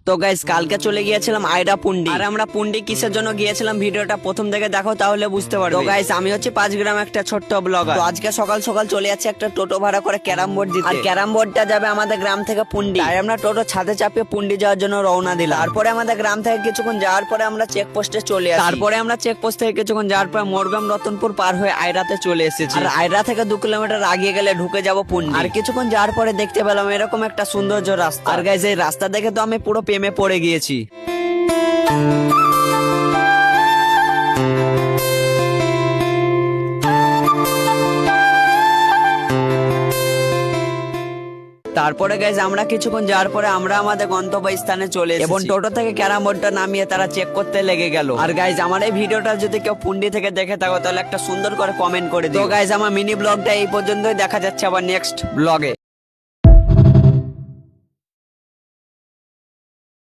তো গাইস কালকে চলে গিয়েছিলাম আইরা পুন্ডি। আর আমরা পুন্ডি কিসের জন্য গিয়েছিলাম ভিডিওটা প্রথম থেকে দেখো তাহলে বুঝতে পারবে। তো গাইস আমি হচ্ছে 5 গ্রাম একটা ছোট্ট ব্লগার। তো আজকে সকাল সকাল চলে যাচ্ছে একটা টোটো ভাড়া করে ক্যারাম বোর্ড দিতে। আর ক্যারাম বোর্ডটা যাবে আমাদের গ্রাম থেকে পুন্ডি। তাই আমরা টোটো ছাদে চাপিয়ে পুন্ডি যাওয়ার জন্য রওনা দিলাম। তারপরে আমাদের গ্রাম থেকে কিছুক্ষণ যাওয়ার পরে আমরা চেক পোস্টে চলে আসি। তারপরে আমরা চেক পোস্ট থেকে কিছুক্ষণ যাওয়ার পর মোরগ্রাম রতনপুর পার হয়ে আইরাতে চলে এসেছি। আর আইরা থেকে 2 কিলোমিটার আগিয়ে গেলে ঢুকে যাব পুন্ডি। আর কিছুক্ষণ যাওয়ার পরে দেখতে পেলাম এরকম একটা সৌন্দর্য রাস্তা। আর গাইস এই রাস্তা দেখে তো আমি পুরো প্রেমে পড়ে গিয়েছি। তারপরে গাইজ আমরা কিছুক্ষণ যাওয়ার পরে আমরা আমাদের গন্তব্য স্থানে চলে এসেছি। এবং টোটো থেকে ক্যারাম বোর্ডটা নামিয়ে তারা চেক করতে লেগে গেল। আর গাইজ আমার এই ভিডিওটা যদি কেউ পুন্ডি থেকে দেখে থাকো তাহলে একটা সুন্দর করে কমেন্ট করে দিও। তো গাইজ আমার মিনি ব্লগটা এই পর্যন্তই, দেখা যাচ্ছে আবার নেক্সট ব্লগে।